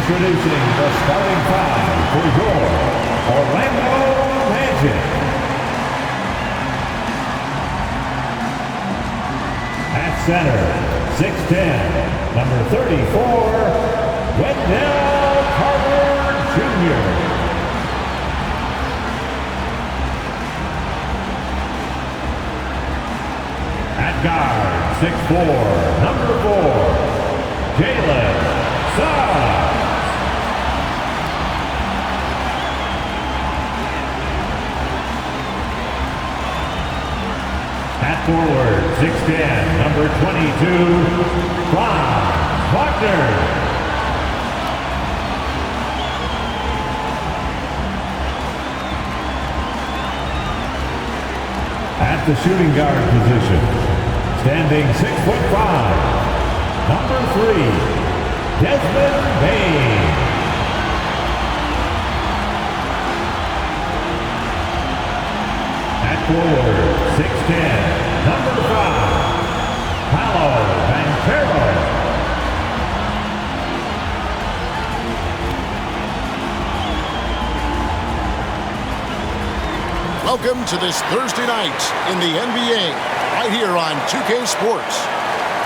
Introducing the starting five for your Orlando Magic. At center, 6'10", number 34, Wendell Carter Jr. At guard, 6'4", number 4, Jalen Suggs. At forward, 6'10", number 22, Franz Wagner. At the shooting guard position, standing 6'5", number 3, Desmond Bane. At forward, 6'10", number 5, Paolo Banchero. Welcome to this Thursday night in the NBA, right here on 2K Sports.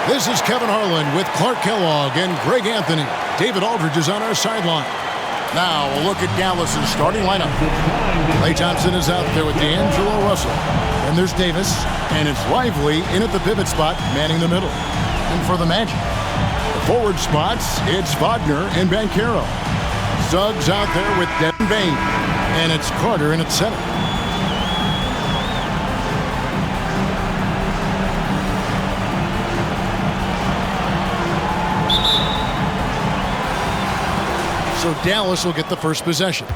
This is Kevin Harlan with Clark Kellogg and Greg Anthony. David Aldridge is on our sideline. Now a look at Dallas's starting lineup. Klay Thompson is out there with D'Angelo Russell. And there's Davis, and it's Lively in at the pivot spot, manning the middle. And for the Magic, the forward spots, it's Wagner and Banchero. Suggs out there with Desmond Bane, and it's Carter in at center. So Dallas will get the first possession.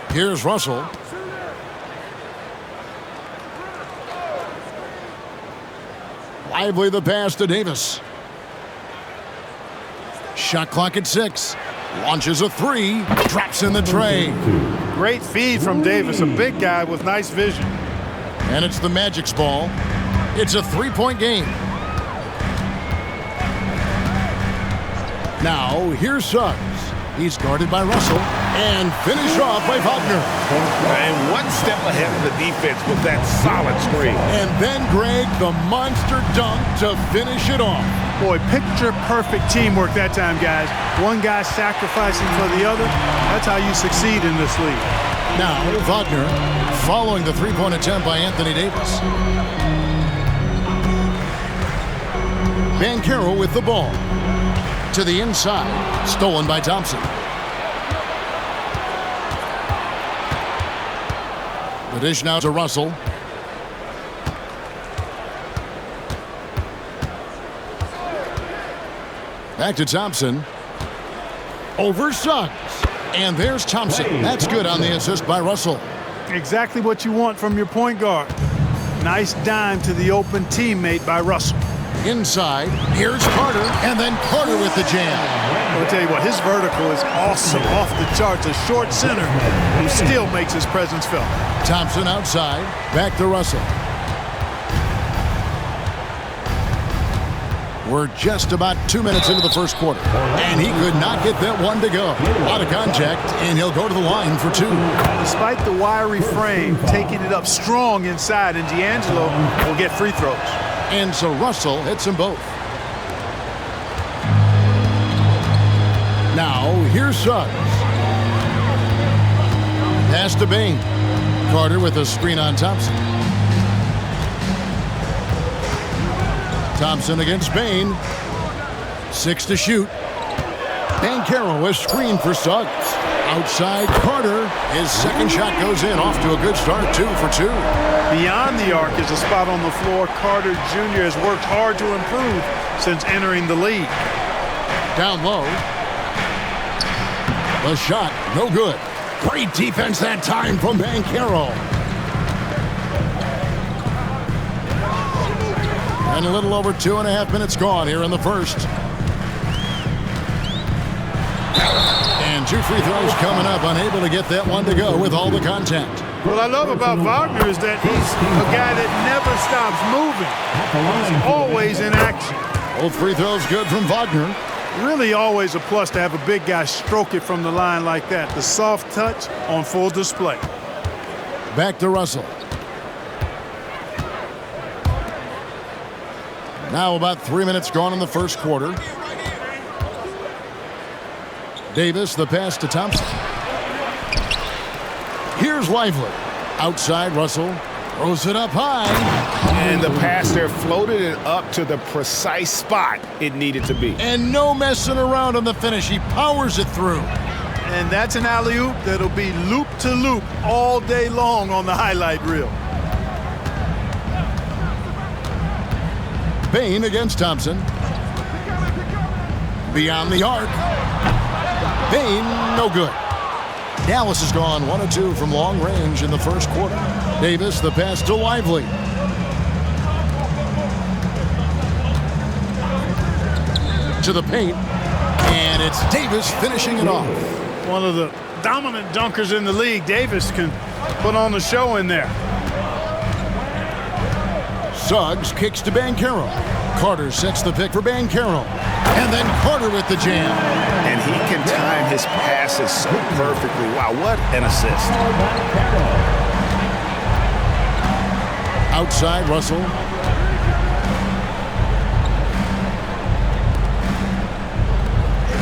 Here's Russell. Lively the pass to Davis. Shot clock at 6. Launches a 3. Drops in the tray. Great feed from Davis, a big guy with nice vision. And it's the Magic's ball. It's a 3-point game. Now, here's Suggs. He's guarded by Russell and finished off by Wagner. And one step ahead of the defense with that solid screen. And then, Greg, the monster dunk to finish it off. Boy, picture-perfect teamwork that time, guys. One guy sacrificing for the other. That's how you succeed in this league. Now, Wagner following the three-point attempt by Anthony Davis. Banchero with the ball. To the inside, stolen by Thompson. The dish now to Russell. Back to Thompson. Over Suggs. And there's Thompson. That's good on the assist by Russell. Exactly what you want from your point guard. Nice dime to the open teammate by Russell. Inside, here's Carter, and then Carter with the jam. I'll tell you what, his vertical is awesome, off the charts. A short center who still makes his presence felt. Thompson outside, back to Russell. We're just about 2 minutes into the first quarter, and he could not get that one to go. Out of contact, and he'll go to the line for 2. Despite the wiry frame, taking it up strong inside, and D'Angelo will get free throws. And so Russell hits them both. Now, here's Suggs. Pass to Bane. Carter with a screen on Thompson. Thompson against Bane. 6 to shoot. Banchero is screened for Suggs. Outside Carter. His second shot goes in. Off to a good start. 2 for 2. Beyond the arc is a spot on the floor Carter Jr. has worked hard to improve since entering the league. Down low. The shot, no good. Great defense that time from Banchero. And a little over 2.5 minutes gone here in the first. And 2 free throws coming up, unable to get that one to go with all the contact. What I love about Wagner is that he's a guy that never stops moving. He's always in action. Both free throws good from Wagner. Really always a plus to have a big guy stroke it from the line like that. The soft touch on full display. Back to Russell. Now about 3 minutes gone in the first quarter. Davis, the pass to Thompson. Here's Lively. Outside, Russell throws it up high. And the pass there floated it up to the precise spot it needed to be. And no messing around on the finish. He powers it through. And that's an alley-oop that'll be loop to loop all day long on the highlight reel. Payne against Thompson. Beyond the arc. Payne, no good. Dallas has gone 1 of 2 from long range in the first quarter. Davis, the pass to Lively. To the paint. And it's Davis finishing it off. One of the dominant dunkers in the league. Davis can put on the show in there. Suggs kicks to Banchero. Carter sets the pick for Banchero. And then Carter with the jam. And he can time his passes so perfectly. Wow, what an assist. Outside, Russell.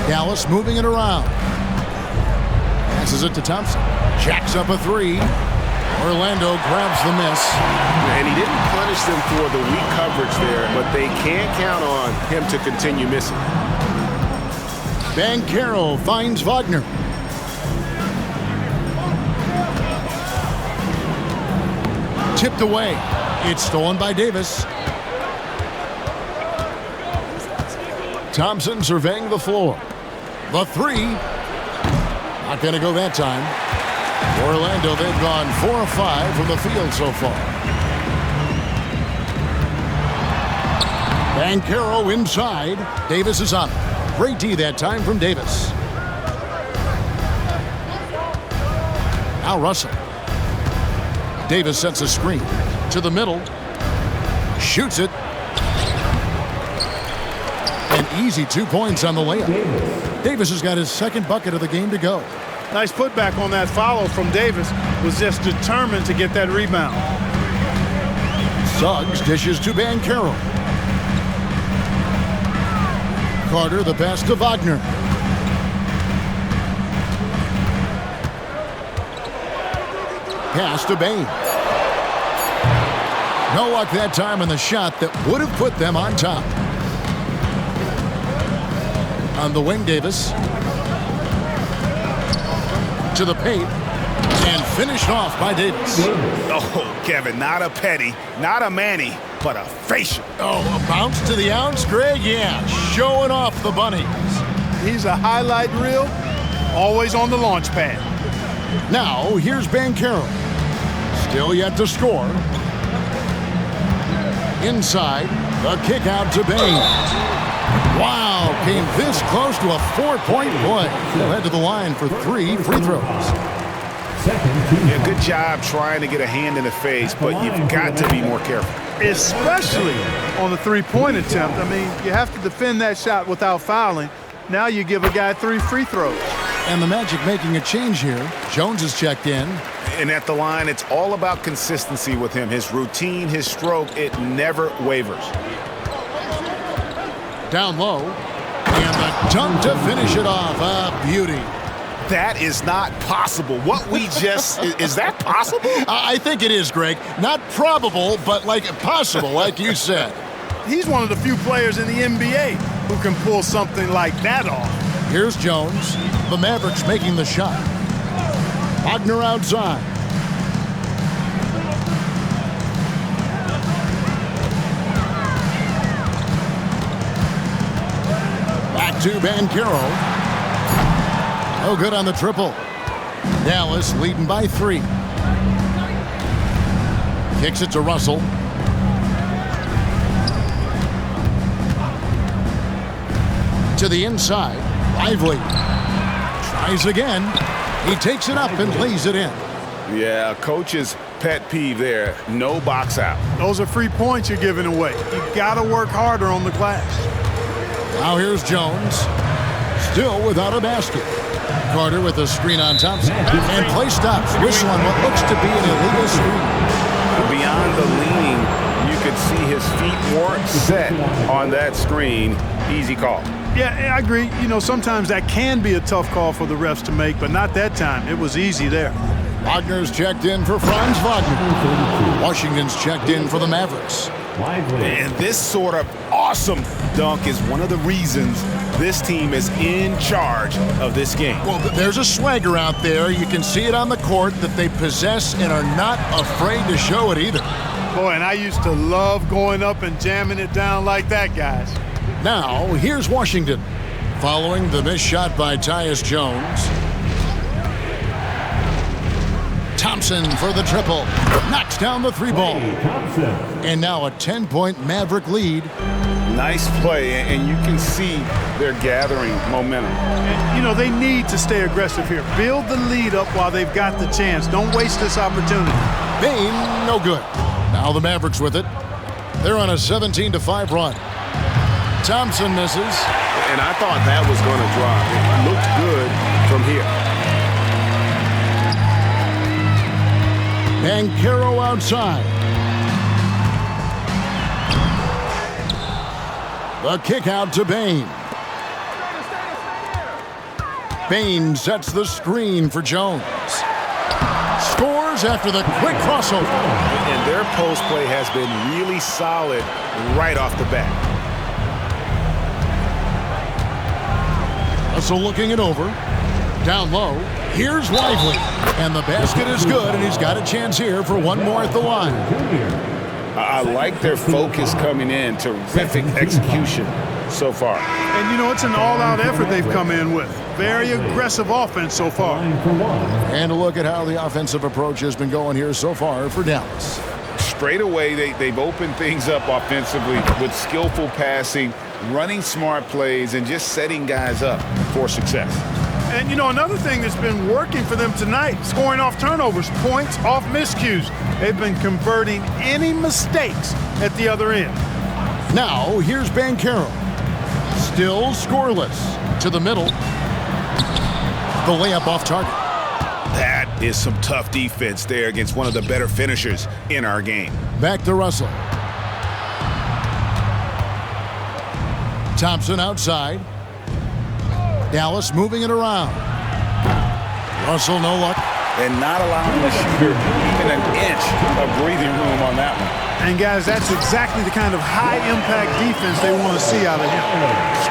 Dallas moving it around. Passes it to Thompson. Jacks up a three. Orlando grabs the miss. And he didn't punish them for the weak coverage there, but they can't count on him to continue missing. Banchero finds Wagner. Tipped away. It's stolen by Davis. Thompson surveying the floor. The three. Not going to go that time. Orlando, they've gone 4 of 5 from the field so far. Banchero inside. Davis is on it. Great D that time from Davis. Now Russell. Davis sets a screen to the middle. Shoots it. An easy 2 points on the layup. Davis has got his second bucket of the game to go. Nice putback on that follow from Davis. Was just determined to get that rebound. Suggs dishes to Banchero. Carter, the pass to Wagner. Pass to Bain. No luck that time on the shot that would have put them on top. On the wing, Davis. To the paint. And finished off by Davis. Oh, Kevin, not a petty, not a Manny, but a facial. Oh, a bounce to the ounce, Greg? Yeah, showing off the bunnies. He's a highlight reel, always on the launch pad. Now, here's Banchero. Still yet to score. Inside, the kick out to Bain. Wow, came this close to a 4-point play. He'll head to the line for 3 free throws. Yeah, good job trying to get a hand in the face, but you've got to be more careful. Especially on the three-point attempt. I mean, you have to defend that shot without fouling. Now you give a guy 3 free throws. And the Magic making a change here. Jones has checked in. And at the line, it's all about consistency with him. His routine, his stroke, it never wavers. Down low. And the dunk to finish it off. A beauty. That is not possible. What we just, is that possible? I think it is, Greg. Not probable, but like possible, like you said. He's one of the few players in the NBA who can pull something like that off. Here's Jones. The Mavericks making the shot. Wagner outside. Back to Banchero. No good on the triple. Dallas leading by 3. Kicks it to Russell. To the inside. Lively. Tries again. He takes it up and lays it in. Yeah, coach's pet peeve there. No box out. Those are free points you're giving away. You got to work harder on the glass. Now here's Jones. Still without a basket. Carter with a screen on Thompson. And play stops. Whistle on what looks to be an illegal screen. Beyond the leaning, you could see his feet weren't set on that screen. Easy call. Yeah, I agree. You know, sometimes that can be a tough call for the refs to make, but not that time. It was easy there. Wagner's checked in for Franz Wagner. Washington's checked in for the Mavericks. And this sort of awesome dunk is one of the reasons this team is in charge of this game. Well, there's a swagger out there. You can see it on the court that they possess and are not afraid to show it either. Boy, and I used to love going up and jamming it down like that, guys. Now, here's Washington. Following the missed shot by Tyus Jones. Thompson for the triple. Knocks down the three ball. And now a 10-point Maverick lead. Nice play, and you can see they're gathering momentum. And, you know, they need to stay aggressive here. Build the lead up while they've got the chance. Don't waste this opportunity. Bain, no good. Now the Mavericks with it. They're on a 17-5 run. Thompson misses. And I thought that was going to drop. It looked good from here. Banchero outside. The kick out to Bain. Bain sets the screen for Jones. Scores after the quick crossover. And their post play has been really solid right off the bat. Russell looking it over. Down low. Here's Lively. And the basket is good, and he's got a chance here for one more at the line. I like their focus coming in. Terrific execution so far. And, you know, it's an all-out effort they've come in with. Very aggressive offense so far. And a look at how the offensive approach has been going here so far for Dallas. Straight away, they've opened things up offensively with skillful passing, running smart plays, and just setting guys up for success. And, you know, another thing that's been working for them tonight, scoring off turnovers, points off miscues. They've been converting any mistakes at the other end. Now, here's Banchero. Still scoreless. To the middle. The layup off target. That is some tough defense there against one of the better finishers in our game. Back to Russell. Thompson outside. Dallas moving it around. Russell, no luck. And not allowing the shooter even an inch of breathing room on that one. And, guys, that's exactly the kind of high-impact defense they want to see out of him.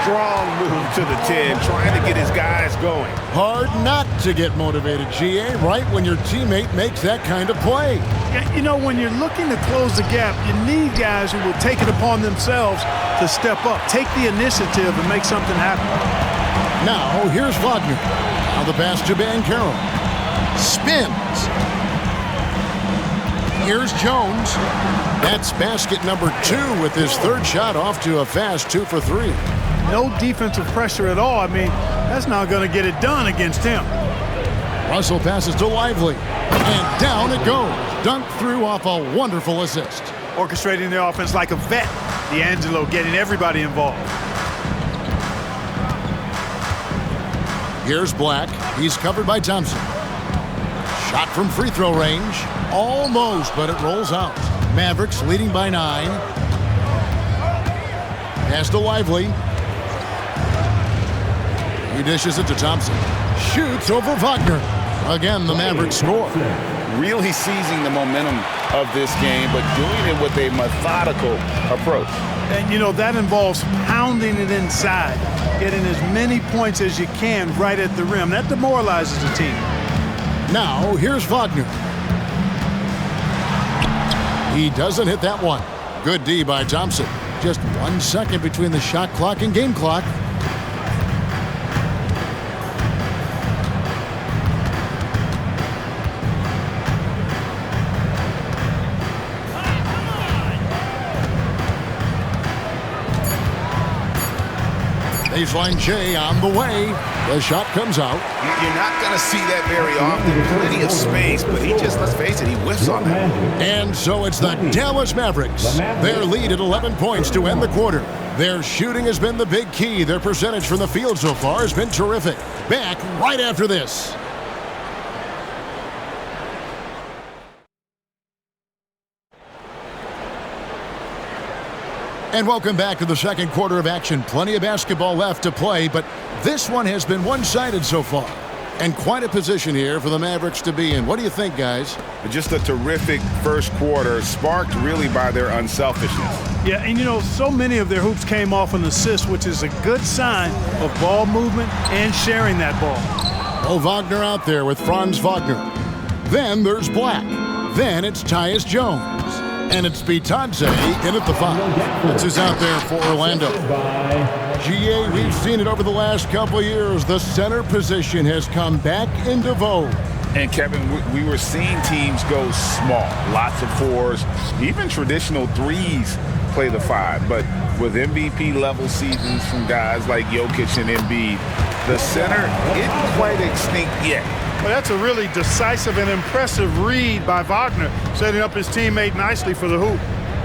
Strong move to the 10, trying to get his guys going. Hard not to get motivated, GA, right when your teammate makes that kind of play. Yeah, you know, when you're looking to close the gap, you need guys who will take it upon themselves to step up, take the initiative, and make something happen. Now, here's Wagner. Now the pass to Banchero. Spins. Here's Jones. That's basket number 2 with his third shot off to a fast 2 for 3. No defensive pressure at all. I mean, that's not going to get it done against him. Russell passes to Lively. And down it goes. Dunked through off a wonderful assist. Orchestrating the offense like a vet. D'Angelo getting everybody involved. Here's Black. He's covered by Thompson. Shot from free throw range. Almost, but it rolls out. Mavericks leading by 9. Pass to Lively. He dishes it to Thompson. Shoots over Wagner. Again, the Mavericks score. Really seizing the momentum of this game, but doing it with a methodical approach. And, you know, that involves pounding it inside, getting as many points as you can right at the rim. That demoralizes the team. Now, here's Wagner. He doesn't hit that one. Good D by Thompson. Just 1 second between the shot clock and game clock. Baseline J on the way. The shot comes out. You're not going to see that very often. Plenty of space, but he just, let's face it, he whiffs on that. And so it's the Dallas Mavericks. Their lead at 11 points to end the quarter. Their shooting has been the big key. Their percentage from the field so far has been terrific. Back right after this. And welcome back to the second quarter of action. Plenty of basketball left to play, but this one has been one-sided so far. And quite a position here for the Mavericks to be in. What do you think, guys? Just a terrific first quarter, sparked really by their unselfishness. Yeah, and you know, so many of their hoops came off an assist, which is a good sign of ball movement and sharing that ball. Oh, Wagner out there with Franz Wagner. Then there's Black. Then it's Tyus Jones. And it's Bitadze in at the 5. This is out there for Orlando. GA, we've seen it over the last couple of years. The center position has come back into vogue. And Kevin, we were seeing teams go small, lots of 4s, even traditional 3s play the 5. But with MVP level seasons from guys like Jokic and Embiid, the center isn't quite extinct yet. Well, that's a really decisive and impressive read by Wagner, setting up his teammate nicely for the hoop.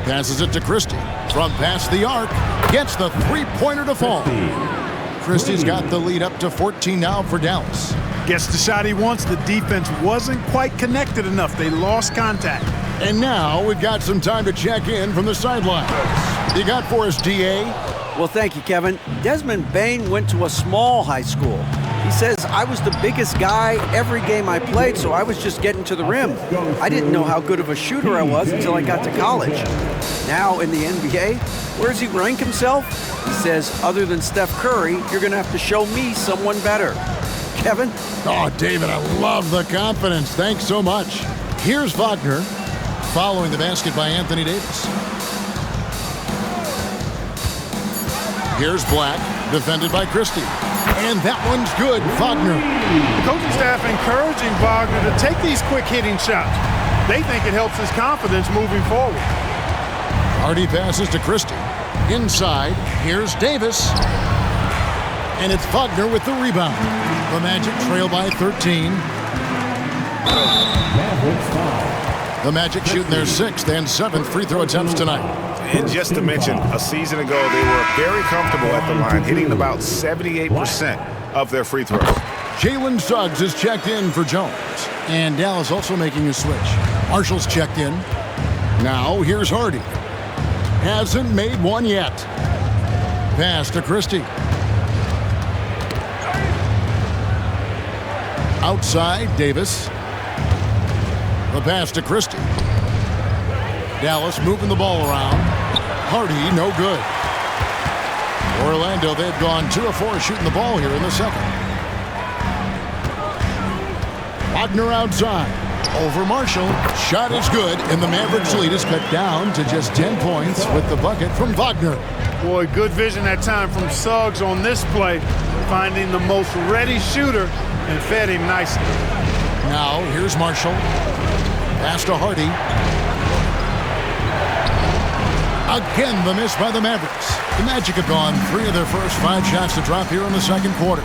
Passes it to Christie. From past the arc, gets the three-pointer to fall. Christie's got the lead up to 14 now for Dallas. Gets the shot he wants. The defense wasn't quite connected enough. They lost contact. And now we've got some time to check in from the sideline. You got for us, DA? Well, thank you, Kevin. Desmond Bain went to a small high school. He says, I was the biggest guy every game I played, so I was just getting to the rim. I didn't know how good of a shooter I was until I got to college. Now in the NBA, where does he rank himself? He says, other than Steph Curry, you're going to have to show me someone better. Kevin? Oh, David, I love the confidence. Thanks so much. Here's Wagner, following the basket by Anthony Davis. Here's Black, defended by Christie. And that one's good, Wagner. The coaching staff encouraging Wagner to take these quick hitting shots. They think it helps his confidence moving forward. Hardy passes to Christie. Inside, here's Davis. And it's Wagner with the rebound. The Magic trail by 13. The Magic shooting their 6th and 7th free throw attempts tonight. And just to mention, a season ago, they were very comfortable at the line, hitting about 78% of their free throws. Jalen Suggs is checked in for Jones. And Dallas also making a switch. Marshall's checked in. Now here's Hardy. Hasn't made one yet. Pass to Christie. Outside, Davis. The pass to Christie. Dallas moving the ball around. Hardy, no good. Orlando, they've gone 2 of 4 shooting the ball here in the second. Wagner outside. Over Marshall. Shot is good, and the Mavericks lead is cut down to just 10 points with the bucket from Wagner. Boy, good vision that time from Suggs on this play, finding the most ready shooter and fed him nicely. Now, here's Marshall. Pass to Hardy. Again, the miss by the Mavericks. The Magic have gone 3 of their first 5 shots to drop here in the second quarter.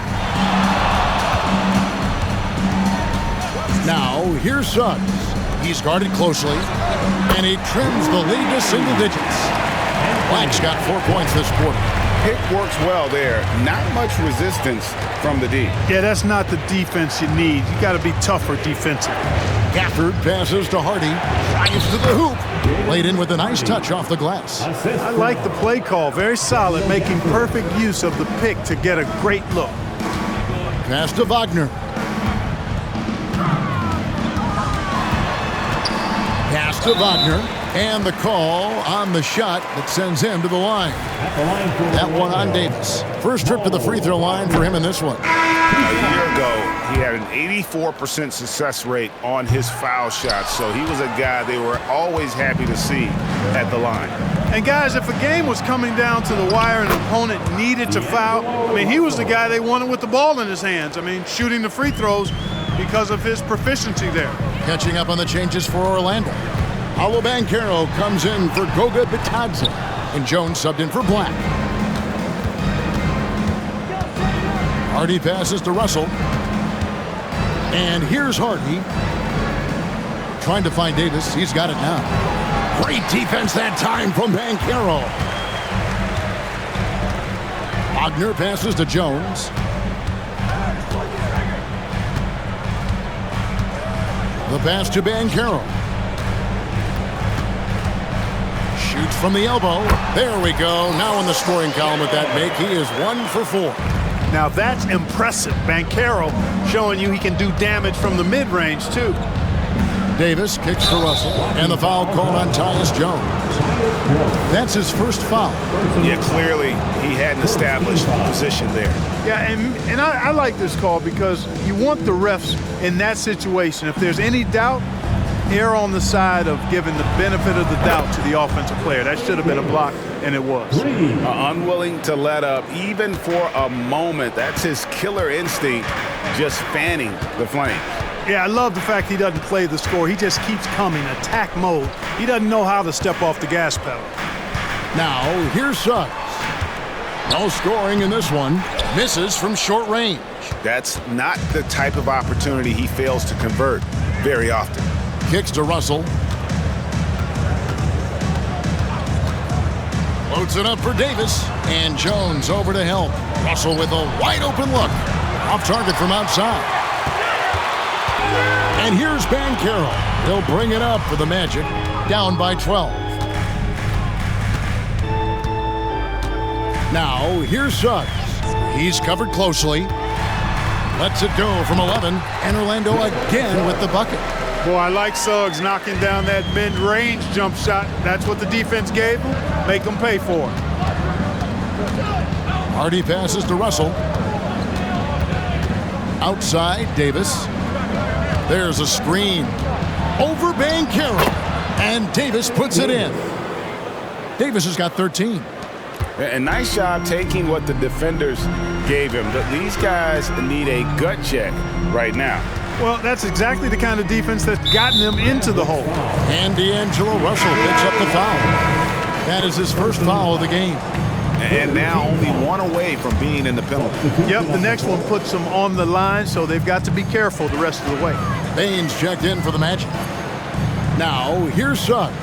Now, here's Suggs. He's guarded closely, and he trims the lead to single digits. Black's got 4 points this quarter. Pick works well there. Not much resistance from the D. Yeah, that's not the defense you need. You got to be tougher defensively. Gafford passes to Hardy. Drives to the hoop. Laid in with a nice touch off the glass. I like the play call. Very solid, making perfect use of the pick to get a great look. Pass to Wagner. Pass to Wagner. And the call on the shot that sends him to the line. That one on Davis. First trip to the free throw line for him in this one. A year ago, he had an 84% success rate on his foul shots, so he was a guy they were always happy to see at the line. And guys, if a game was coming down to the wire and an opponent needed to foul, I mean, he was the guy they wanted with the ball in his hands. I mean, shooting the free throws because of his proficiency there. Catching up on the changes for Orlando. Paolo Banchero comes in for Goga Bitadze, and Jones subbed in for Black. Hardy passes to Russell. And here's Hardy. Trying to find Davis. He's got it now. Great defense that time from Banchero. Wagner passes to Jones. The pass to Banchero. Shoots from the elbow. There we go. Now in the scoring column with that make. He is 1 for 4. Now that's impressive. Banchero showing you he can do damage from the mid-range too. Davis kicks to Russell, and the foul called on Tyus Jones. That's his first foul. Yeah, clearly he hadn't established position there. Yeah, and I like this call because you want the refs in that situation. If there's any doubt, err on the side of giving the benefit of the doubt to the offensive player. That should have been a block, and it was. Unwilling to let up even for a moment. That's his killer instinct, just fanning the flame. Yeah, I love the fact he doesn't play the score. He just keeps coming, attack mode. He doesn't know how to step off the gas pedal. Now, here's Suggs. No scoring in this one. Misses from short range. That's not the type of opportunity he fails to convert very often. Kicks to Russell. Loads it up for Davis. And Jones over to help. Russell with a wide open look. Off target from outside. And here's Banchero. He'll bring it up for the Magic. Down by 12. Now, here's Suggs. He's covered closely. Lets it go from 11. And Orlando again with the bucket. Boy, I like Suggs knocking down that mid-range jump shot. That's what the defense gave him. Make them pay for it. Hardy passes to Russell. Outside, Davis. There's a screen. Over Banchero. And Davis puts it in. Davis has got 13. A nice job taking what the defenders gave him. But these guys need a gut check right now. Well, that's exactly the kind of defense that's gotten them into the hole. And D'Angelo Russell picks up the foul. That is his first foul of the game. And now only one away from being in the penalty. Yep, the next one puts them on the line, so they've got to be careful the rest of the way. Baines checked in for the Magic. Now, here's Suggs.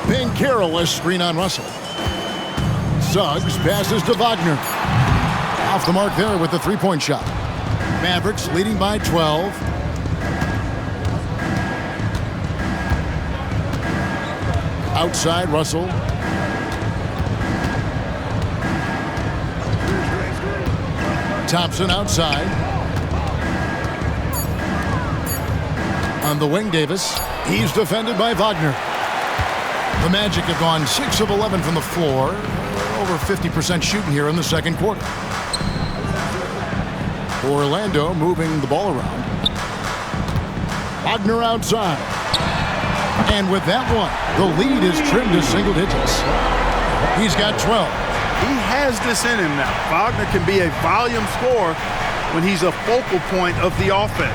Banchero has screen on Russell. Suggs passes to Wagner. Off the mark there with the three-point shot. Mavericks leading by 12. Outside, Russell. Thompson outside. On the wing, Davis. He's defended by Wagner. The Magic have gone 6 of 11 from the floor. Over 50% shooting here in the second quarter. Orlando moving the ball around. Wagner outside. And with that one, the lead is trimmed to single digits. He's got 12. He has this in him now. Wagner can be a volume scorer when he's a focal point of the offense.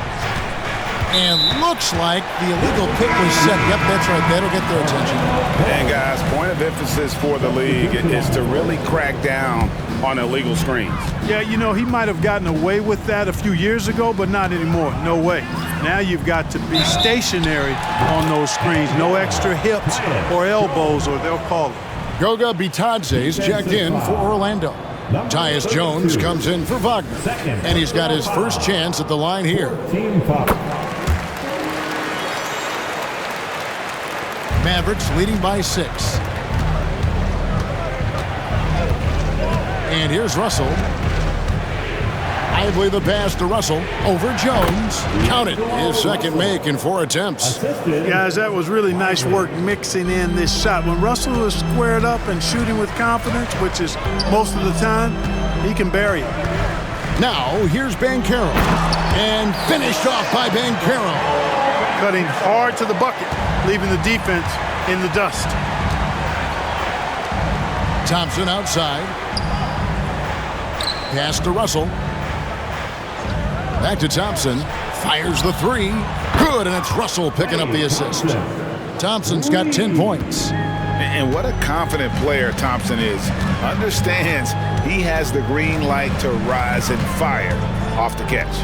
And looks like the illegal pick was set. Yep, that's right. That'll get their attention. And guys, point of emphasis for the league is to really crack down on illegal screens. Yeah, you know, he might have gotten away with that a few years ago, but not anymore. No way. Now you've got to be stationary on those screens. No extra hips or elbows, or they'll call it. Goga Bitadze's checked in for Orlando. Tyus Jones comes in for Wagner. And he's got his first chance at the line here. Mavericks leading by 6. And here's Russell. Lively the pass to Russell over Jones. Counted his second make in 4 attempts. Guys, that was really nice work mixing in this shot. When Russell is squared up and shooting with confidence, which is most of the time, he can bury it. Now, here's Banchero. And finished off by Banchero. Cutting hard to the bucket, leaving the defense in the dust. Thompson outside. Pass to Russell. Back to Thompson. Fires the 3. Good, and it's Russell picking up the assist. Thompson's got 10 points. And what a confident player Thompson is. Understands he has the green light to rise and fire off the catch.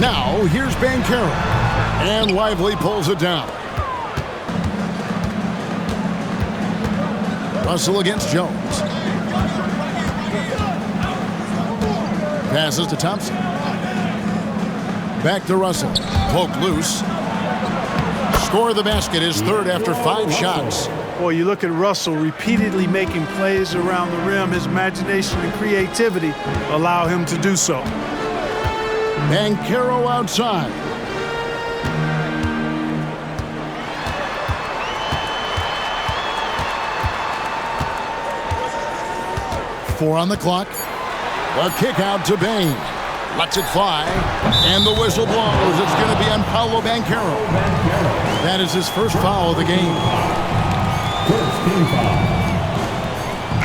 Now, here's Banchero. And Lively pulls it down. Russell against Jones. Passes to Thompson. Back to Russell. Poke loose. Score the basket, his third after 5 shots. Boy, you look at Russell repeatedly making plays around the rim. His imagination and creativity allow him to do so. Banchero outside. Four on the clock. A kick out to Bain. Lets it fly. And the whistle blows. It's going to be on Paolo Banchero. That is his first foul of the game.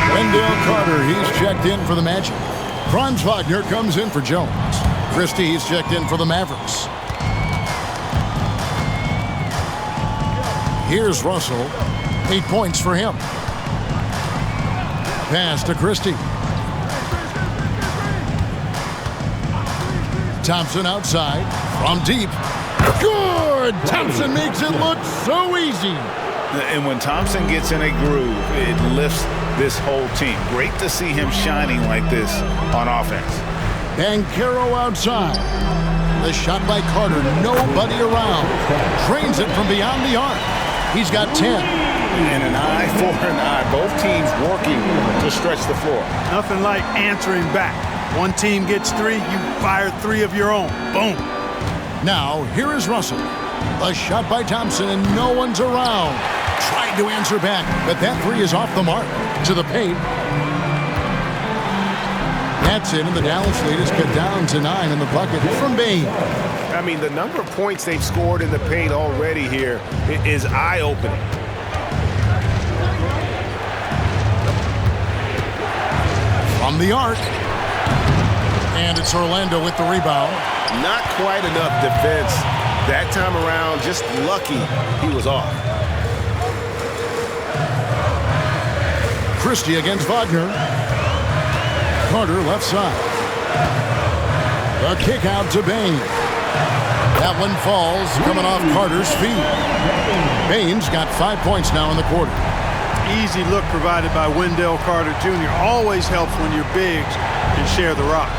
Wendell Carter, he's checked in for the Magic. Franz Wagner comes in for Jones. Christie, he's checked in for the Mavericks. Here's Russell. 8 points for him. Pass to Christie. Thompson outside. From deep. Good! Thompson makes it look so easy. And when Thompson gets in a groove, it lifts this whole team. Great to see him shining like this on offense. Banchero outside. The shot by Carter. Nobody around. Trains it from beyond the arc. He's got 10. And an eye for an eye. Both teams working to stretch the floor. Nothing like answering back. One team gets 3, you fire 3 of your own. Boom. Now, here is Russell. A shot by Thompson, and no one's around. Tried to answer back, but that 3 is off the mark. To the paint. That's it, and the Dallas lead is cut down to 9 in the bucket from Bain. I mean, the number of points they've scored in the paint already here is eye-opening. From the arc. And it's Orlando with the rebound. Not quite enough defense that time around. Just lucky he was off. Christie against Wagner. Carter left side. A kick out to Bain. That one falls, coming off Carter's feet. Bain's got 5 points now in the quarter. Easy look provided by Wendell Carter Jr. Always helps when your bigs can share the rock.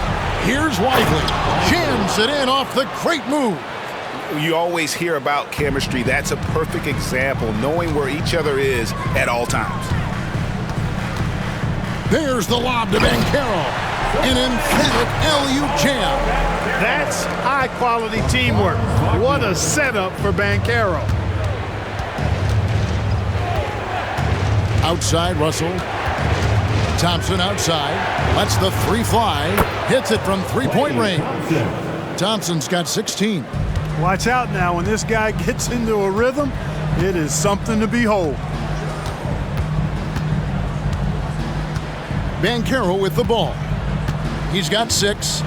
Here's Lively. Jams it in off the great move. You always hear about chemistry. That's a perfect example, knowing where each other is at all times. There's the lob to Banchero. An emphatic LU jam. That's high-quality teamwork. What a setup for Banchero. Outside, Russell. Thompson outside. Lets the 3 fly. Hits it from 3-point range. Thompson's got 16. Watch out now. When this guy gets into a rhythm, it is something to behold. Banchero with the ball. He's got 6.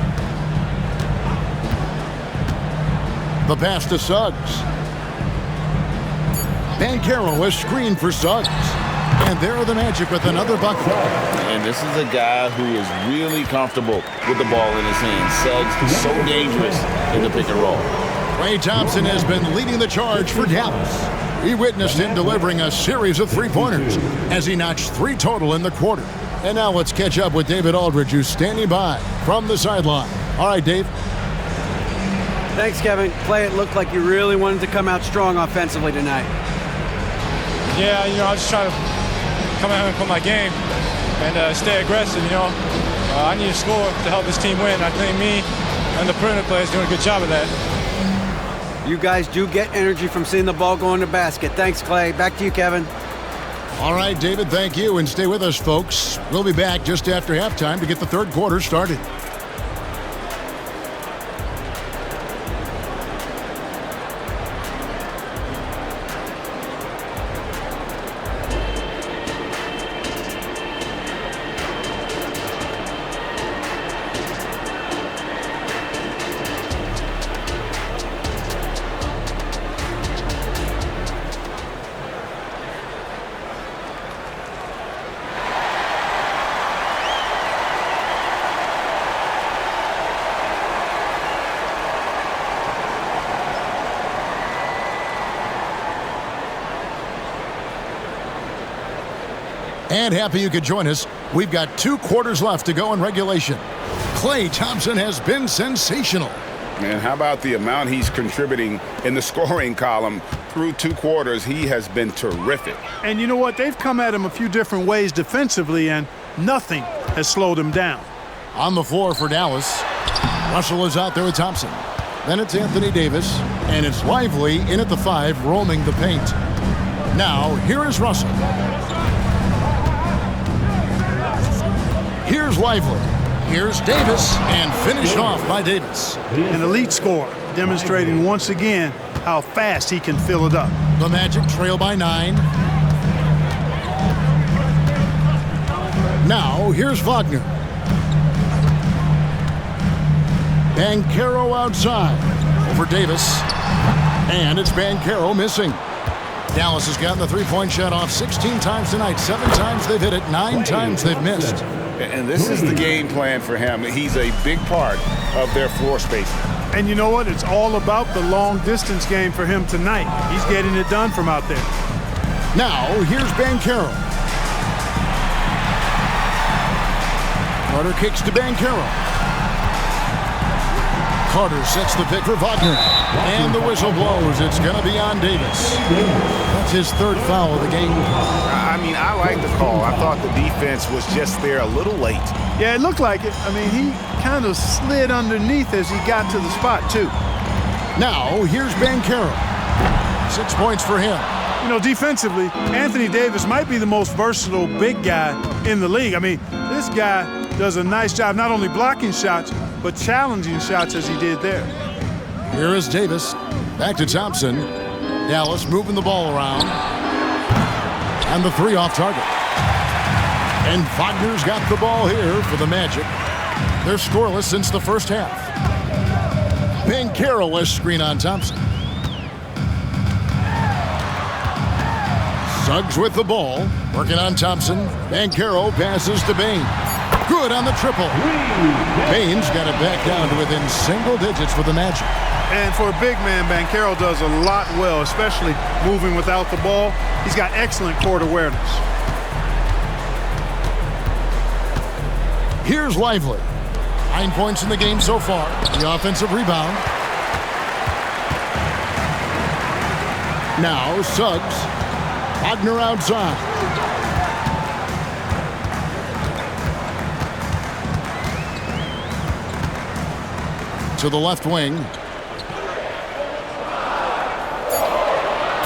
The pass to Suggs. Banchero, a screen for Suggs. And there are the Magic with another bucket. And this is a guy who is really comfortable with the ball in his hands. Suggs is so dangerous in the pick and roll. Klay Thompson has been leading the charge for Dallas. We witnessed him delivering a series of 3-pointers as he notched 3 total in the quarter. And now let's catch up with David Aldridge, who's standing by from the sideline. All right, Dave. Thanks, Kevin. Clay, it looked like you really wanted to come out strong offensively tonight. Yeah, I was just trying to come out and play my game and stay aggressive, I need to score to help this team win. I think me and the perimeter players doing a good job of that. You guys do get energy from seeing the ball go in the basket. Thanks, Clay. Back to you, Kevin. All right, David, thank you. And stay with us, folks. We'll be back just after halftime to get the third quarter started. And happy you could join us. We've got 2 quarters left to go in regulation. Klay Thompson has been sensational. And how about the amount he's contributing in the scoring column through 2 quarters? He has been terrific. And you know what? They've come at him a few different ways defensively, and nothing has slowed him down. On the floor for Dallas, Russell is out there with Thompson. Then it's Anthony Davis, and it's Lively in at the 5, roaming the paint. Now, here is Russell. Here's Lively. Here's Davis, and finished off by Davis. An elite scorer, demonstrating once again how fast he can fill it up. The Magic trail by 9. Now, here's Wagner. Banchero outside over Davis. And it's Banchero missing. Dallas has gotten the three-point shot off 16 times tonight. 7 times they've hit it, 9 times they've missed. And this is the game plan for him. He's a big part of their floor spacing. And you know what? It's all about the long-distance game for him tonight. He's getting it done from out there. Now, here's Banchero. Carter kicks to Banchero. Carter sets the pick for Wagner. And the whistle blows. It's going to be on Davis. That's his 3rd foul of the game. I mean, I like the call. I thought the defense was just there a little late. Yeah, it looked like it. I mean, he kind of slid underneath as he got to the spot, too. Now, here's Banchero. 6 points for him. You know, defensively, Anthony Davis might be the most versatile big guy in the league. I mean, this guy does a nice job not only blocking shots, but challenging shots as he did there. Here is Davis. Back to Thompson. Dallas moving the ball around. And the 3 off target. And Wagner's got the ball here for the Magic. They're scoreless since the first half. Banchero has screen on Thompson. Suggs with the ball. Working on Thompson. Banchero passes to Bane. Good on the triple. Bane's got it back down to within single digits for the Magic. And for a big man, Banchero does a lot well, especially moving without the ball. He's got excellent court awareness. Here's Lively. 9 points in the game so far. The offensive rebound. Now Suggs. Wagner outside. To the left wing.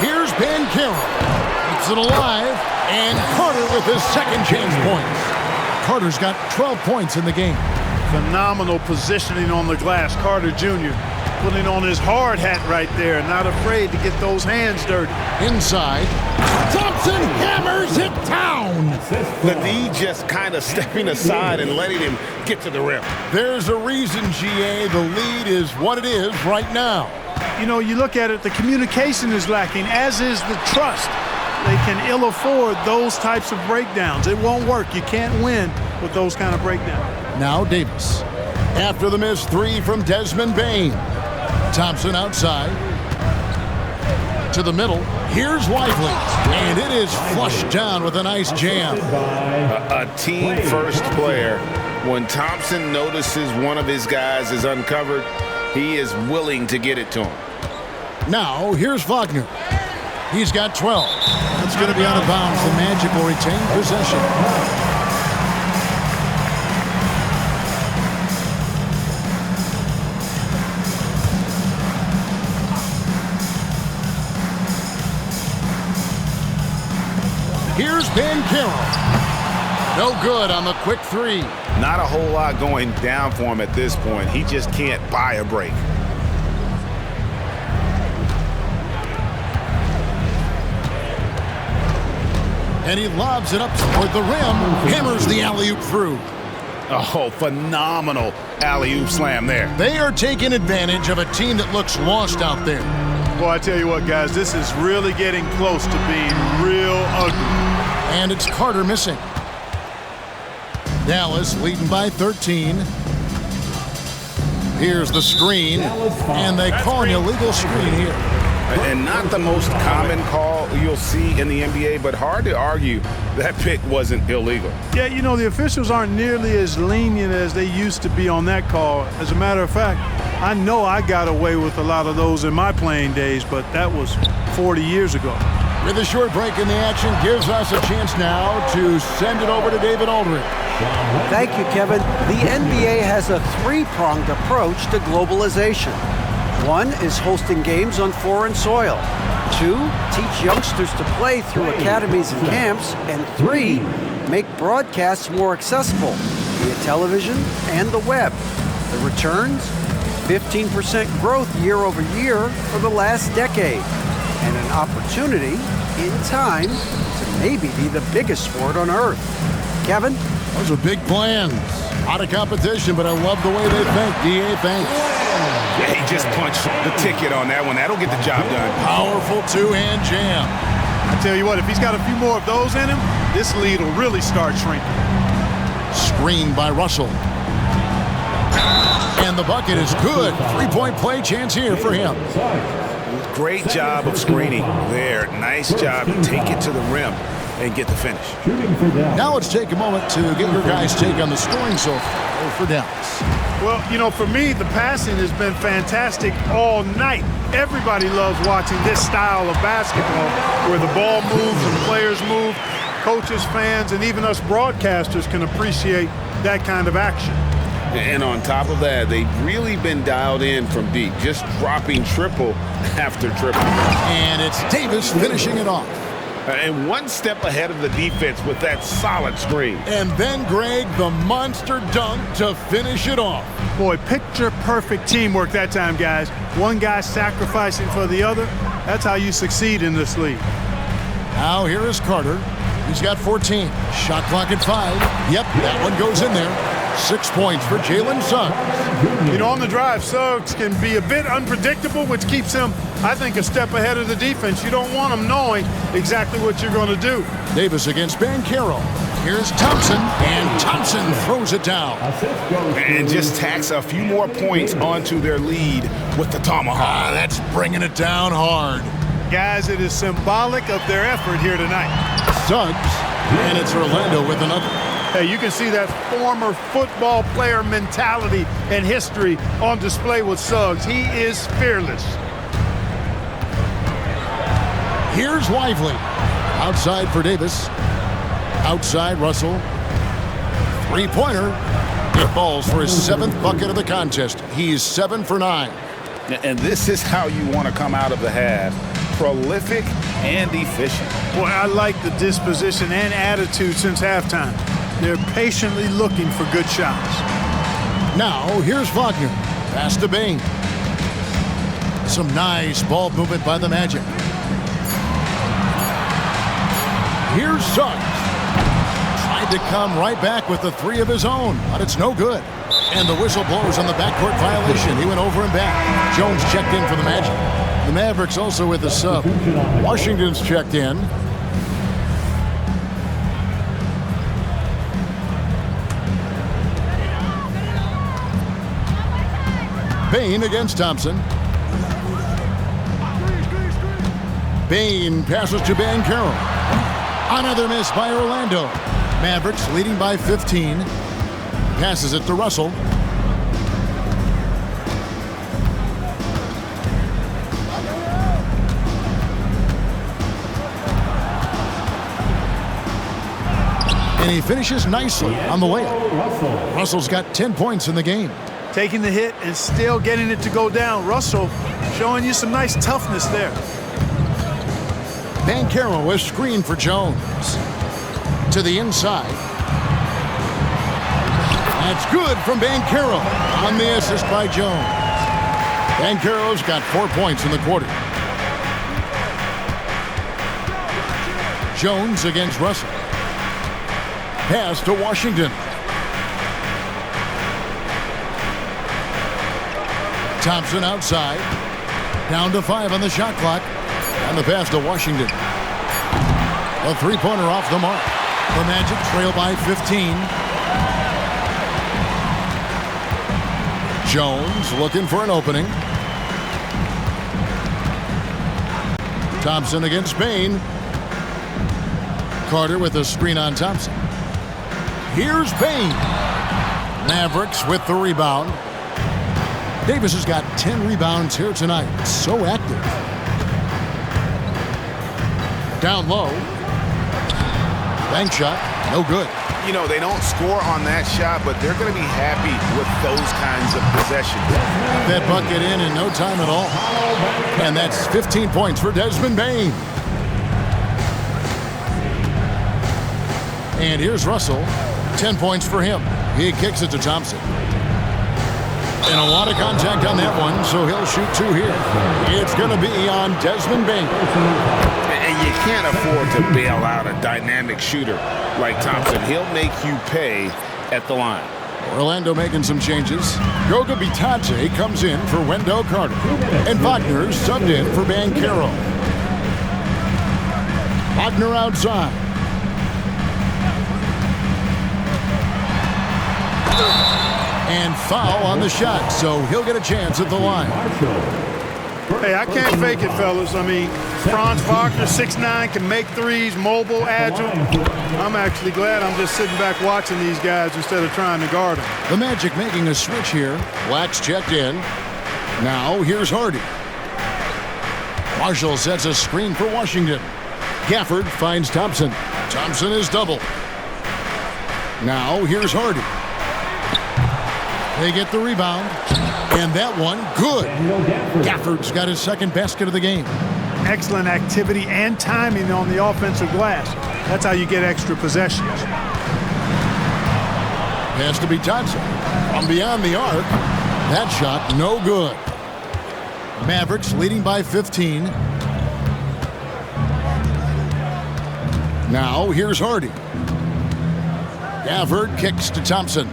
Here's Banchero. Keeps it alive. And Carter with his second chance points. Carter's got 12 points in the game. Phenomenal positioning on the glass. Carter Jr. putting on his hard hat right there. Not afraid to get those hands dirty. Inside. Thompson hammers it down. The D just kind of stepping aside and letting him get to the rim. There's a reason, GA. The lead is what it is right now. You know, you look at it, the communication is lacking, as is the trust. They can ill afford those types of breakdowns. It won't work. You can't win with those kind of breakdowns. Now Davis. After the missed 3 from Desmond Bane. Thompson outside. To the middle. Here's Lively. And it is flushed down with a nice jam. A team-first player. When Thompson notices one of his guys is uncovered, he is willing to get it to him. Now, here's Wagner. He's got 12. That's going to be out of bounds. The Magic will retain possession. Here's Banchero. No good on the quick 3. Not a whole lot going down for him at this point. He just can't buy a break. And he lobs it up toward the rim. Hammers the alley-oop through. Oh, phenomenal alley-oop slam there. They are taking advantage of a team that looks lost out there. Boy, I tell you what, guys, this is really getting close to being real ugly. And it's Carter missing. Dallas leading by 13. Here's the screen, and they call an illegal screen here. And not the most common call you'll see in the NBA, but hard to argue that pick wasn't illegal. Yeah, you know, the officials aren't nearly as lenient as they used to be on that call. As a matter of fact, I know I got away with a lot of those in my playing days, but that was 40 years ago. With a short break in the action, gives us a chance now to send it over to David Aldridge. Thank you, Kevin. The NBA has a three-pronged approach to globalization. One is hosting games on foreign soil. Two, teach youngsters to play through academies and camps. And three, make broadcasts more accessible via television and the web. The returns? 15% growth year over year for the last decade. And an opportunity, in time, to maybe be the biggest sport on earth. Kevin? Those are big plans. Out of competition, but I love the way they think. DA, thanks. Yeah, he just punched the ticket on that one. That'll get the job done. Powerful two-hand jam. I tell you what, if he's got a few more of those in him, this lead will really start shrinking. Screen by Russell. And the bucket is good. Three-point play chance here for him. Great job of screening there. Nice job to take it to the rim and get the finish. Now let's take a moment to get your guys' take on the scoring so far for Dallas. Well, you know, for me, the passing has been fantastic all night. Everybody loves watching this style of basketball where the ball moves and players move. Coaches, fans, and even us broadcasters can appreciate that kind of action. And on top of that, they've really been dialed in from deep, just dropping triple after triple. And it's Davis finishing it off. And one step ahead of the defense with that solid screen. And then Greg, the monster dunk to finish it off. Boy, picture-perfect teamwork that time, guys. One guy sacrificing for the other. That's how you succeed in this league. Now here is Carter. He's got 14. Shot clock at 5. Yep, that one goes in there. 6 points for Jalen Suggs. You know, on the drive, Suggs can be a bit unpredictable, which keeps him, I think, a step ahead of the defense. You don't want him knowing exactly what you're going to do. Davis against Banchero. Here's Thompson, and Thompson throws it down. And just tacks a few more points onto their lead with the tomahawk. That's bringing it down hard. Guys, it is symbolic of their effort here tonight. Suggs, and it's Orlando with another. Hey, you can see that former football player mentality and history on display with Suggs. He is fearless. Here's Lively. Outside for Davis. Outside Russell. Three-pointer. It falls for his 7th bucket of the contest. He's 7 for 9. And this is how you want to come out of the half. Prolific and efficient. Boy, I like the disposition and attitude since halftime. They're patiently looking for good shots. Now, here's Wagner. Pass to Bain. Some nice ball movement by the Magic. Here's Suggs. Tried to come right back with the 3 of his own, but it's no good. And the whistle blows on the backcourt violation. He went over and back. Jones checked in for the Magic. The Mavericks also with the sub. Washington's checked in. Bain against Thompson. Bain passes to Banchero. Another miss by Orlando. Mavericks leading by 15. Passes it to Russell. And he finishes nicely on the layup. Russell's got 10 points in the game. Taking the hit and still getting it to go down. Russell showing you some nice toughness there. Banchero was screened for Jones. To the inside. That's good from Banchero on the assist by Jones. Banchero's got 4 points in the quarter. Jones against Russell. Pass to Washington. Thompson outside. Down to 5 on the shot clock. And the pass to Washington. A three-pointer off the mark. The Magic trail by 15. Jones looking for an opening. Thompson against Bain. Carter with a screen on Thompson. Here's Bain. Mavericks with the rebound. Davis has got 10 rebounds here tonight. So active. Down low. Bank shot. No good. You know, they don't score on that shot, but they're going to be happy with those kinds of possessions. That bucket in no time at all. And that's 15 points for Desmond Bain. And here's Russell. 10 points for him. He kicks it to Thompson. And a lot of contact on that one, so he'll shoot 2 here. It's going to be on Desmond Bain. And you can't afford to bail out a dynamic shooter like Thompson. He'll make you pay at the line. Orlando making some changes. Goga Bitadze comes in for Wendell Carter. And Wagner subbed in for Banchero. Wagner outside. And foul on the shot, so he'll get a chance at the line. Hey, I can't fake it, fellas. I mean, Franz Wagner, 6'9", can make threes, mobile, agile. I'm actually glad I'm just sitting back watching these guys instead of trying to guard them. The Magic making a switch here. Black's checked in. Now here's Hardy. Marshall sets a screen for Washington. Gafford finds Thompson. Thompson is double. Now here's Hardy. They get the rebound. And that one, good. Gafford's got his second basket of the game. Excellent activity and timing on the offensive glass. That's how you get extra possessions. Has to be Thompson. From beyond the arc. That shot, no good. Mavericks leading by 15. Now, here's Hardy. Gafford kicks to Thompson.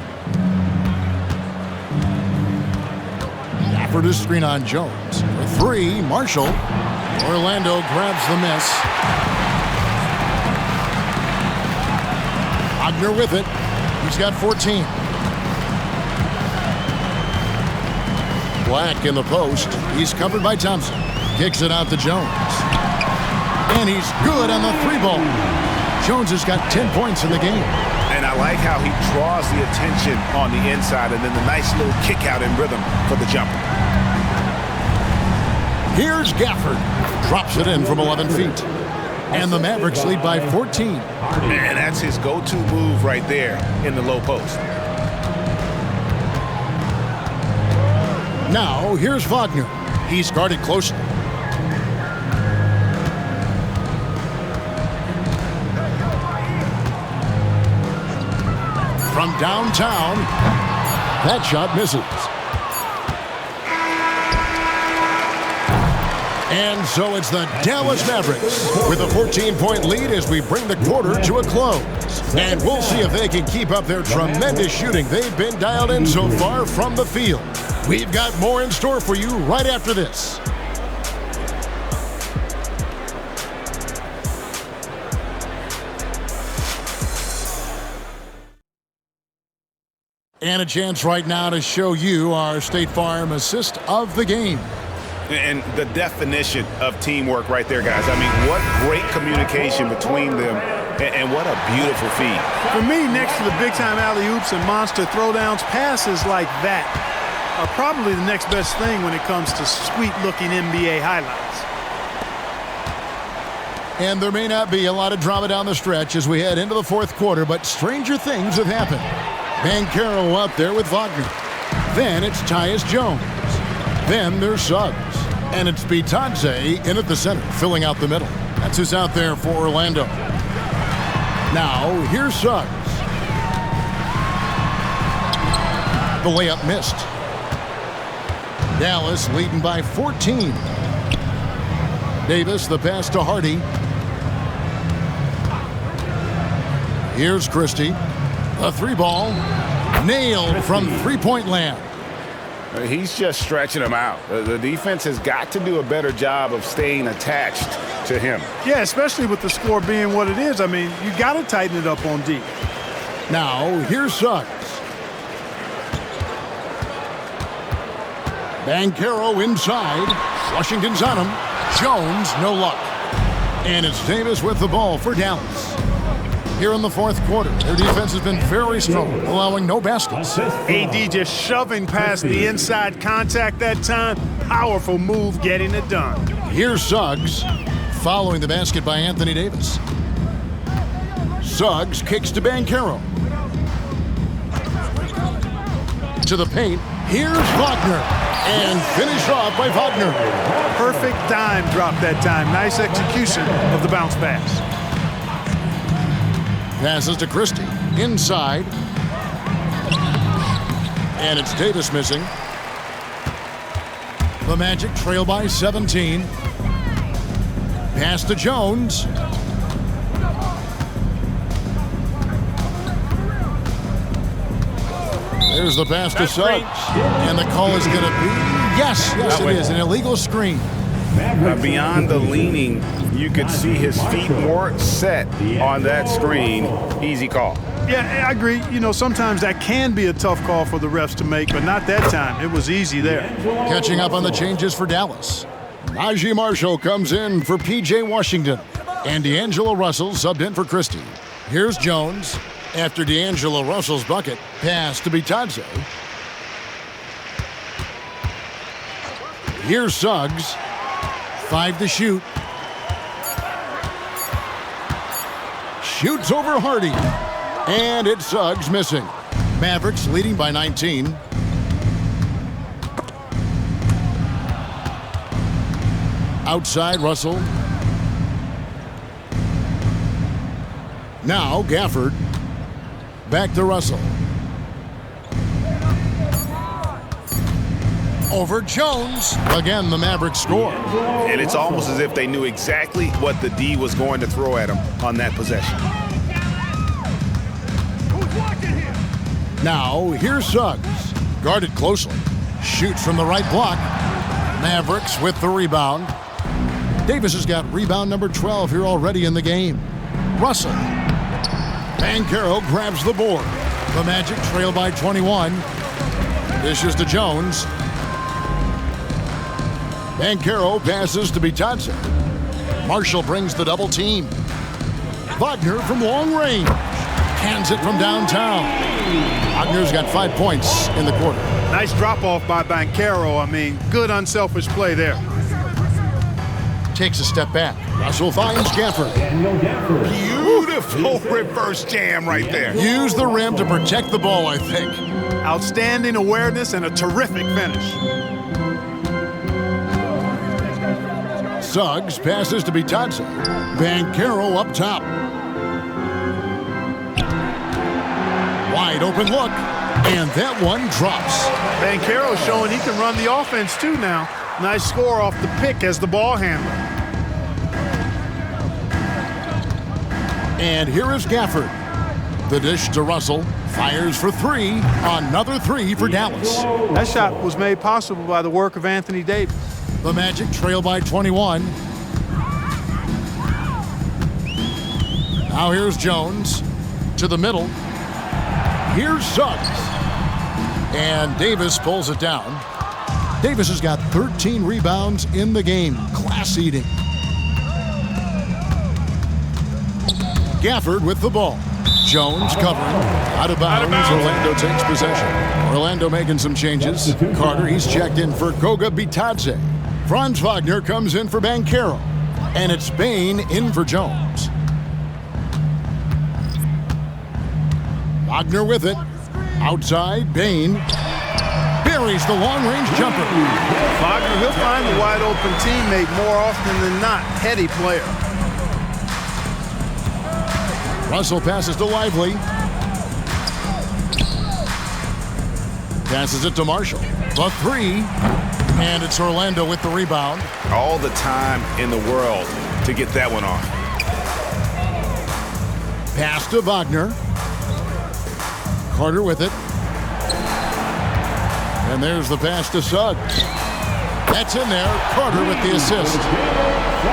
Gafford is screen on Jones. For 3, Marshall. Orlando grabs the miss. Wagner with it. He's got 14. Black in the post. He's covered by Thompson. Kicks it out to Jones. And he's good on the 3-ball. Jones has got 10 points in the game. And I like how he draws the attention on the inside and then the nice little kick out in rhythm for the jumper. Here's Gafford. Drops it in from 11 feet. And the Mavericks lead by 14. And that's his go-to move right there in the low post. Now, here's Wagner. He's guarded closely. From downtown, that shot misses. And so it's the Dallas Mavericks with a 14-point lead as we bring the quarter to a close. And we'll see if they can keep up their tremendous shooting they've been dialed in so far from the field. We've got more in store for you right after this. And a chance right now to show you our State Farm assist of the game. And the definition of teamwork right there, guys. I mean, what great communication between them, and what a beautiful feed. For me, next to the big-time alley-oops and monster throwdowns, passes like that are probably the next best thing when it comes to sweet-looking NBA highlights. And there may not be a lot of drama down the stretch as we head into the fourth quarter, but stranger things have happened. Banchero out there with Wagner. Then it's Tyus Jones. Then there's Suggs. And it's Bitadze in at the center, filling out the middle. That's who's out there for Orlando. Now, here's Suggs. The layup missed. Dallas leading by 14. Davis, the pass to Hardy. Here's Christie. A 3-ball. Nailed from three-point land. He's just stretching him out. The defense has got to do a better job of staying attached to him. Yeah, especially with the score being what it is. I mean, you got to tighten it up on D. Now, here's Suggs. Banchero inside. Washington's on him. Jones, no luck. And it's Davis with the ball for Dallas. Here in the fourth quarter, their defense has been very strong, allowing no baskets. AD just shoving past the inside contact that time. Powerful move getting it done. Here's Suggs, following the basket by Anthony Davis. Suggs kicks to Banchero. To the paint, here's Wagner. And finished off by Wagner. Perfect dime drop that time. Nice execution of the bounce pass. Passes to Christie. Inside. And it's Davis missing. The Magic trail by 17. Pass to Jones. There's the pass to Suggs. And the call is going to be, yes, it is, an illegal screen. Beyond the leaning, you could see his feet more set on that screen. Easy call. Yeah, I agree. You know, sometimes that can be a tough call for the refs to make, but not that time. It was easy there. Catching up on the changes for Dallas. Najee Marshall comes in for P.J. Washington. And D'Angelo Russell subbed in for Christie. Here's Jones. After D'Angelo Russell's bucket, pass to Bitadze. Here's Suggs. 5 to shoot. Shoots over Hardy. And it's Suggs missing. Mavericks leading by 19. Outside Russell. Now Gafford. Back to Russell. Over Jones. Again, the Mavericks score. And it's almost as if they knew exactly what the D was going to throw at him on that possession. Now, here's Suggs. Guarded closely. Shoots from the right block. Mavericks with the rebound. Davis has got rebound number 12 here already in the game. Russell. Banchero grabs the board. The Magic trail by 21. Dishes to Jones. Banchero passes to Bitadze. Marshall brings the double team. Wagner from long range. Hands it from downtown. Wagner's got 5 points in the quarter. Nice drop off by Banchero. I mean, good unselfish play there. Takes a step back. Russell finds Gafford. Beautiful reverse jam right there. Use the rim to protect the ball, I think. Outstanding awareness and a terrific finish. Suggs passes to Bitadze. Banchero up top. Wide open look. And that one drops. Banchero showing he can run the offense too now. Nice score off the pick as the ball handler. And here is Gafford. The dish to Russell. Fires for 3. Another 3 for Dallas. That shot was made possible by the work of Anthony Davis. The Magic trail by 21. Now here's Jones. To the middle. Here's Suggs. And Davis pulls it down. Davis has got 13 rebounds in the game. Class eating. Gafford with the ball. Jones covering. Out of bounds. Orlando takes possession. Orlando making some changes. Carter, he's checked in for Goga Bitadze. Franz Wagner comes in for Banchero. And it's Bane in for Jones. Wagner with it. Outside, Bane. Buries the long-range jumper. Wagner, he'll find the wide-open teammate more often than not. Heady player. Russell passes to Lively. Passes it to Marshall. The 3. And it's Orlando with the rebound. All the time in the world to get that one off. Pass to Wagner. Carter with it. And there's the pass to Suggs. That's in there. Carter with the assist.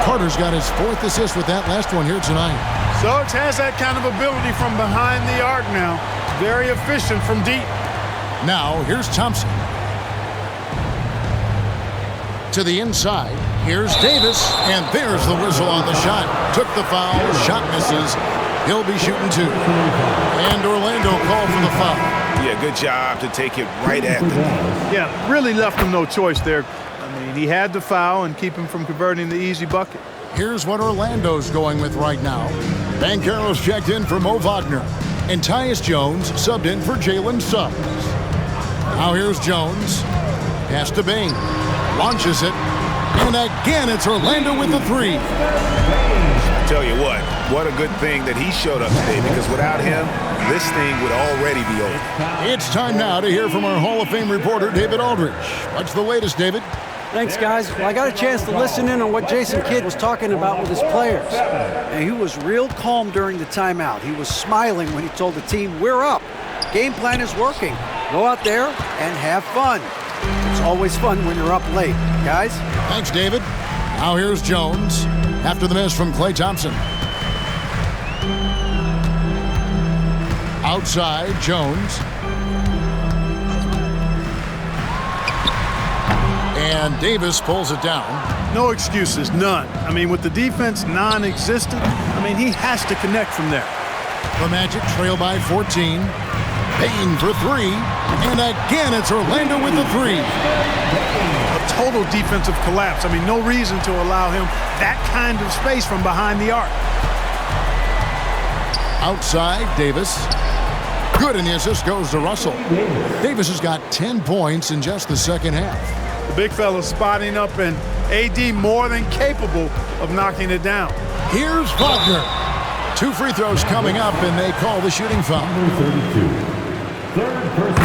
Carter's got his 4th assist with that last one here tonight. Suggs has that kind of ability from behind the arc now. Very efficient from deep. Now, here's Thompson. to the inside. Here's Davis, and there's the whistle on the shot. Took the foul, shot misses. He'll be shooting 2. And Orlando called for the foul. Yeah, good job to take it right at the knee. Yeah, really left him no choice there. I mean, he had to foul and keep him from converting the easy bucket. Here's what Orlando's going with right now. Banchero's checked in for Mo Wagner. And Tyus Jones subbed in for Jalen Suggs. Now here's Jones. Pass to Bain. Launches it. And again, it's Orlando with the 3. I tell you what a good thing that he showed up today, because without him, this thing would already be over. It's time now to hear from our Hall of Fame reporter, David Aldridge. What's the latest, David? Thanks, guys. Well, I got a chance to listen in on what Jason Kidd was talking about with his players. And he was real calm during the timeout. He was smiling when he told the team, we're up. Game plan is working. Go out there and have fun. It's always fun when you're up late. Guys? Thanks, David. Now here's Jones after the miss from Klay Thompson. Outside, Jones. And Davis pulls it down. No excuses, none. I mean, with the defense non-existent, I mean, he has to connect from there. The Magic trail by 14. Bain for 3. And again, it's Orlando with the 3. A total defensive collapse. I mean, no reason to allow him that kind of space from behind the arc. Outside, Davis. Good, and the assist goes to Russell. Davis has got 10 points in just the second half. The big fella spotting up, and AD more than capable of knocking it down. Here's Wagner. 2 free throws coming up, and they call the shooting foul.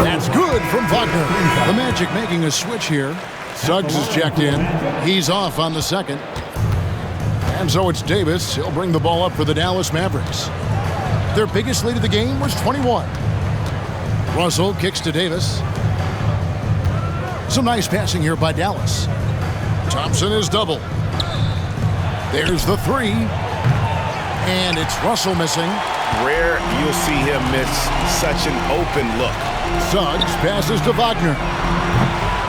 That's good from Wagner. The Magic making a switch here. Suggs is checked in. He's off on the second. And so it's Davis. He'll bring the ball up for the Dallas Mavericks. Their biggest lead of the game was 21. Russell kicks to Davis. Some nice passing here by Dallas. Thompson is double. There's the 3. And it's Russell missing. Rare you'll see him miss such an open look. Suggs passes to Wagner.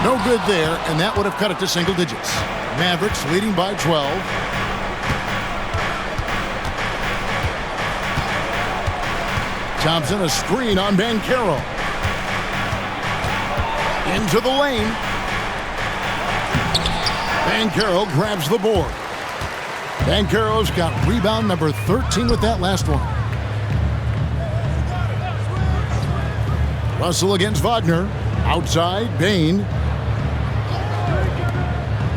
No good there, and that would have cut it to single digits. Mavericks leading by 12. Thompson, a screen on Banchero. Into the lane. Banchero grabs the board. Banchero's got rebound number 13 with that last one. Russell against Wagner. Outside, Bain.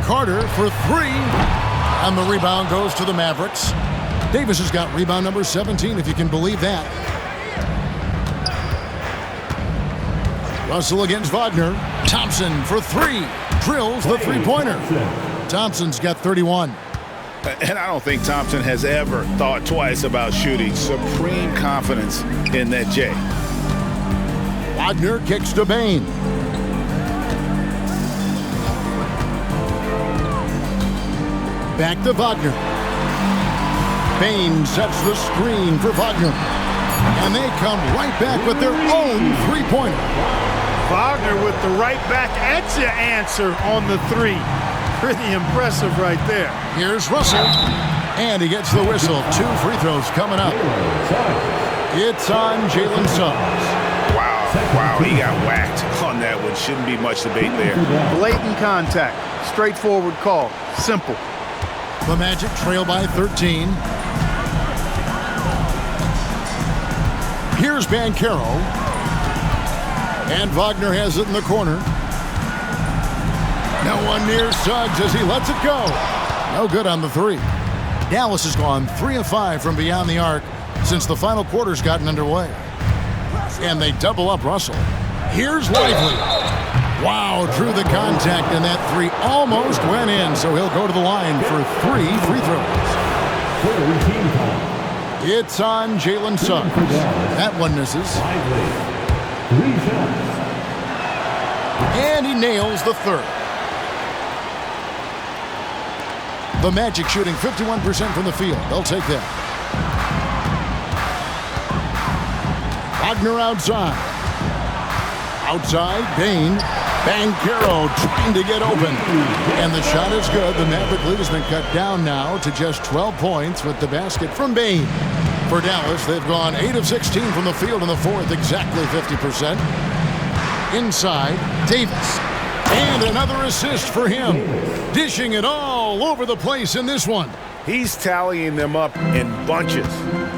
Carter for 3. And the rebound goes to the Mavericks. Davis has got rebound number 17, if you can believe that. Russell against Wagner. Thompson for 3. Drills the three-pointer. Thompson's got 31. And I don't think Thompson has ever thought twice about shooting. Supreme confidence in that J. Wagner kicks to Bain. Back to Wagner. Bain sets the screen for Wagner. And they come right back with their own three-pointer. Wagner with the right back at your answer on the 3. Pretty impressive right there. Here's Russell. And he gets the whistle. 2 free throws coming up. It's on Jalen Suggs. Wow, he got whacked on that one. Shouldn't be much debate there. Blatant contact. Straightforward call. Simple. The Magic trail by 13. Here's Banchero. And Wagner has it in the corner. No one near Suggs as he lets it go. No good on the 3. Dallas has gone 3 of 5 from beyond the arc since the final quarter's gotten underway. And they double up Russell. Here's Lively. Wow, drew the contact, and that 3 almost went in, so he'll go to the line for 3 free throws. It's on Jalen Suggs. That one misses. And he nails the 3rd. The Magic shooting 51% from the field. They'll take that. Wagner outside. Outside, Bain. Banchero trying to get open. And the shot is good. The Maverick lead has been cut down now to just 12 points with the basket from Bain. For Dallas, they've gone 8 of 16 from the field in the fourth, exactly 50%. Inside, Davis. And another assist for him. Dishing it all over the place in this one. He's tallying them up in bunches.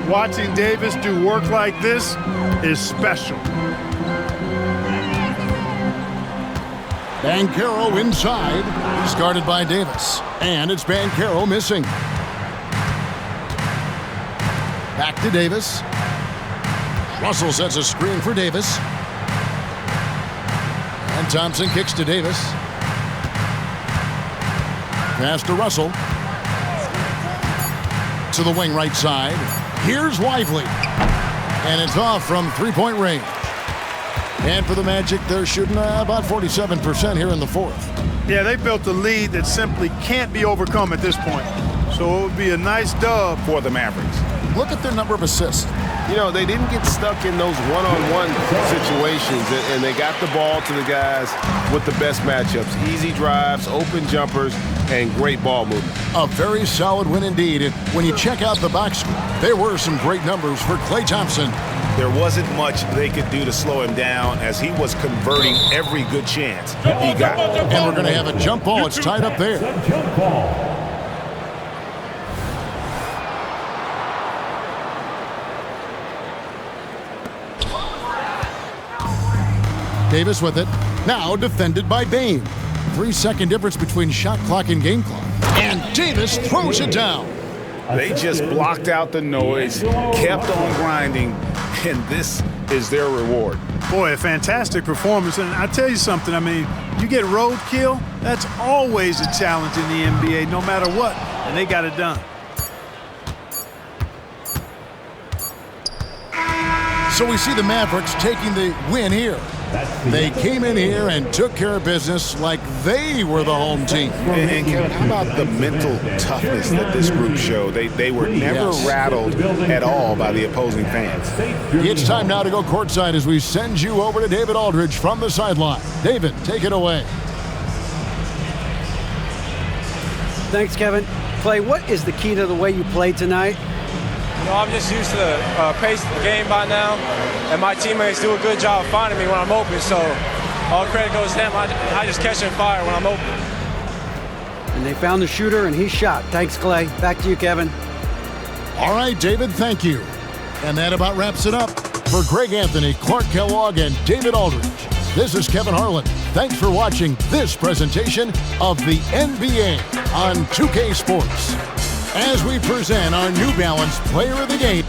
Watching Davis do work like this is special. Banchero inside. He's guarded by Davis. And it's Banchero missing. Back to Davis. Russell sets a screen for Davis. And Thompson kicks to Davis. Pass to Russell. To the wing right side. Here's Lively. And it's off from three-point range. And for the Magic, they're shooting about 47% here in the fourth. Yeah, they built a lead that simply can't be overcome at this point. So it would be a nice dub For the Mavericks. Look at their number of assists. You know, they didn't get stuck in those one-on-one situations, and they got the ball to the guys with the best matchups. Easy drives, open jumpers, and great ball movement. A very solid win indeed. And when you check out the box score, there were some great numbers for Klay Thompson. There wasn't much they could do to slow him down as he was converting every good chance he got. And we're going to have a jump ball. It's tied up there. Jump ball. Davis with it. Now defended by Bain. 3-second difference between shot clock and game clock. And Davis throws it down. They just blocked out the noise, kept on grinding, and this is their reward. Boy, a fantastic performance. And I tell you something, I mean, you get roadkill, that's always a challenge in the NBA, no matter what. And they got it done. So we see the Mavericks taking the win here. They came in here and took care of business like they were the home team. And Kevin, how about the mental toughness that this group showed? They were never rattled at all by the opposing fans. It's time now to go courtside as we send you over to David Aldridge from the sideline. David, take it away. Thanks, Kevin. Klay, what is the key to the way you played tonight? You know, I'm just used to the pace of the game by now, and my teammates do a good job of finding me when I'm open, so all credit goes to them. I just catch and fire when I'm open. And they found the shooter, and he shot. Thanks, Klay. Back to you, Kevin. All right, David, thank you. And that about wraps it up. For Greg Anthony, Clark Kellogg, and David Aldridge, this is Kevin Harlan. Thanks for watching this presentation of the NBA on 2K Sports. As we present our New Balance Player of the Game.